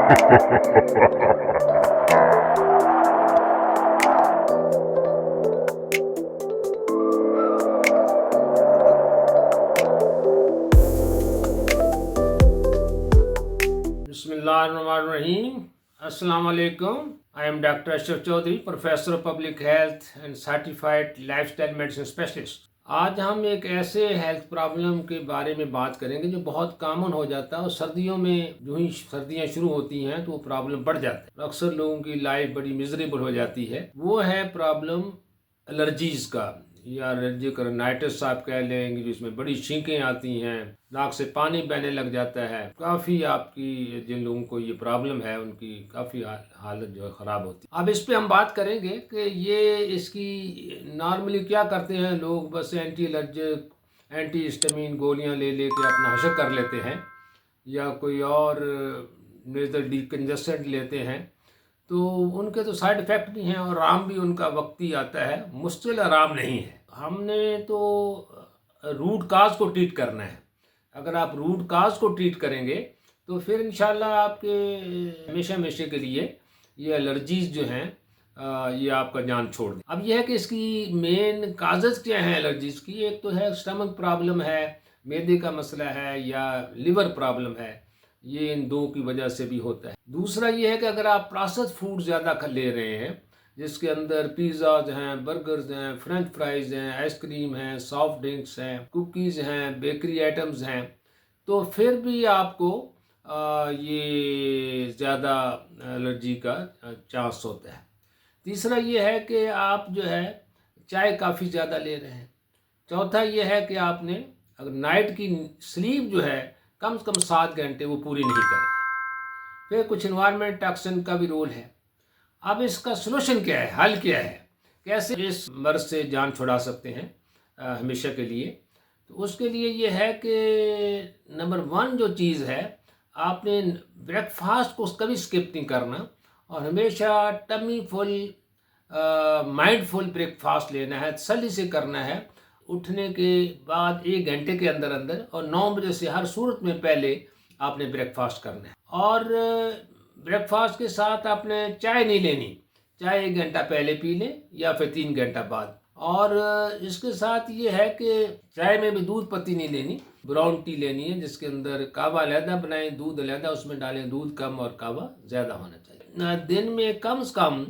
Bismillahirrahmanirrahim. Assalamu alaikum. I am Dr. Ashraf Chaudhary, Professor of Public Health and Certified Lifestyle Medicine Specialist. आज हम एक ऐसे health problem के बारे में बात करेंगे जो बहुत कॉमन हो जाता है और सर्दियों में जो ही सर्दियां शुरू होती हैं तो वो प्रॉब्लम बढ़ जाता है। अक्सर लोगों की लाइफ बड़ी मिजरेबल हो जाती है। वो है प्रॉब्लम एलर्जीज का या एलर्जिक राइनाइटिस आप कह लेंगे, जिसमें बड़ी छींकें आती हैं, नाक से पानी बहने लग जाता है। काफ़ी आपकी जिन लोगों को ये प्रॉब्लम है उनकी काफ़ी हालत जो है ख़राब होती है। अब इस पे हम बात करेंगे कि ये इसकी नॉर्मली क्या करते हैं लोग। बस एंटी एलर्जिक एंटी हिस्टामिन गोलियां ले लेके अपना हशर कर लेते हैं या कोई और नेज़ल डिकंजेस्टेंट लेते हैं, तो उनके तो साइड इफ़ेक्ट भी हैं और आराम भी उनका वक्ती आता है, मुश्किल आराम नहीं है। हमने तो रूट काज को ट्रीट करना है। अगर आप रूट काज को ट्रीट करेंगे तो फिर इंशाल्लाह आपके हमेशा हमेशा के लिए ये एलर्जीज जो हैं ये आपका जान छोड़ दें। अब यह है कि इसकी मेन काजेज़ क्या हैं एलर्जीज की। एक तो है स्टमक प्रॉब्लम है, मैदे का मसला है या लिवर प्रॉब्लम है, ये इन दो की वजह से भी होता है। दूसरा ये है कि अगर आप प्रोसेस्ड फूड ज़्यादा ले रहे हैं, जिसके अंदर पिज़्ज़ाज हैं, बर्गर्स हैं, फ्रेंच फ्राइज हैं, आइसक्रीम हैं, सॉफ्ट ड्रिंक्स हैं, कुकीज़ हैं, बेकरी आइटम्स हैं, तो फिर भी आपको ये ज़्यादा एलर्जी का चांस होता है। तीसरा ये है कि आप जो है चाय काफ़ी ज़्यादा ले रहे हैं। चौथा ये है कि आपने अगर नाइट की स्लीप जो है कम से कम 7 घंटे वो पूरी नहीं कर रहे। फिर कुछ इन्वायरमेंट टॉक्सिन का भी रोल है। अब इसका सलूशन क्या है, हल क्या है, कैसे इस मर्ज से जान छुड़ा सकते हैं हमेशा के लिए। तो उसके लिए ये है कि नंबर 1 जो चीज़ है, आपने ब्रेकफास्ट को कभी स्किप नहीं करना और हमेशा टमी फुल माइंडफुल ब्रेकफास्ट लेना है, तसल्ली से करना है। उठने के बाद 1 घंटे के अंदर अंदर और 9 बजे से हर सूरत में पहले आपने ब्रेकफास्ट करना है। और ब्रेकफास्ट के साथ आपने चाय नहीं लेनी, चाय 1 घंटा पहले पी लें या फिर 3 घंटा बाद। और इसके साथ ये है कि चाय में भी दूध पत्ती नहीं लेनी, ब्राउन टी लेनी है जिसके अंदर कावा अलहदा बनाएं, दूध अलहदा उसमें डालें, दूध कम और कावा ज़्यादा होना चाहिए। दिन में कम से कम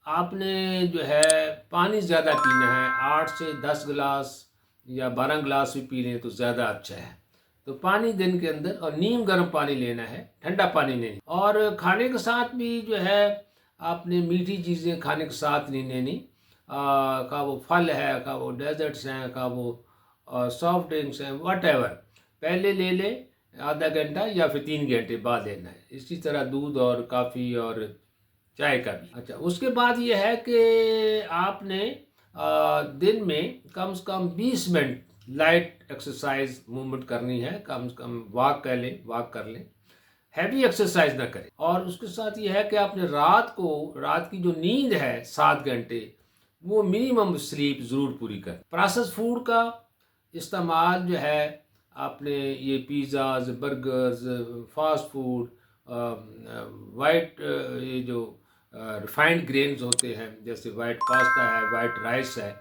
आपने जो है पानी ज़्यादा पीना है, 8 से 10 गिलास या 12 गिलास भी पी लें तो ज़्यादा अच्छा है। तो पानी दिन के अंदर, और नीम गर्म पानी लेना है, ठंडा पानी नहीं। और खाने के साथ भी जो है आपने मीठी चीज़ें खाने के साथ नहीं लेनी, का वो फल है, का वो डेजर्ट्स हैं, का वो सॉफ्ट ड्रिंक्स हैं, वट पहले ले ले आधा घंटा या फिर 3 घंटे बाद लेना है। इसी तरह दूध और काफ़ी और चाय का भी। अच्छा, उसके बाद ये है कि आपने दिन में कम से कम 20 मिनट लाइट एक्सरसाइज मूवमेंट करनी है। कम से कम वॉक कर लें, हैवी एक्सरसाइज ना करें। और उसके साथ ये है कि आपने रात की जो नींद है 7 घंटे, वो मिनिमम स्लीप ज़रूर पूरी करें। प्रोसेस्ड फूड का इस्तेमाल जो है आपने ये pizzas, burgers, fast food, white ये जो रिफाइंड ग्रेन्स होते हैं जैसे वाइट पास्ता है, वाइट राइस है,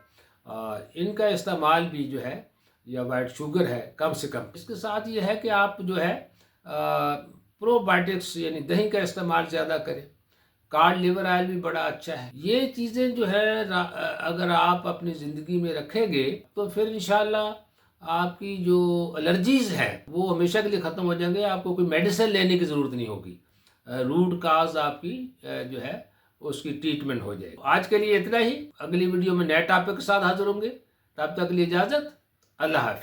इनका इस्तेमाल भी जो है या वाइट शुगर है कम से कम। इसके साथ ये है कि आप जो है प्रोबायोटिक्स यानी दही का इस्तेमाल ज़्यादा करें। कार्ड लिवर ऑयल भी बड़ा अच्छा है। ये चीज़ें जो है अगर आप अपनी ज़िंदगी में रखेंगे तो फिर इंशाल्लाह आपकी जो एलर्जीज़ हैं वो हमेशा के लिए ख़त्म हो जाएंगे। आपको कोई मेडिसिन लेने की ज़रूरत नहीं होगी। रूट काज आपकी जो है उसकी ट्रीटमेंट हो जाएगी। आज के लिए इतना ही। अगली वीडियो में नए टॉपिक के साथ हाजिर होंगे। तब तक के लिए इजाज़त। अल्लाह हाफ़िज़।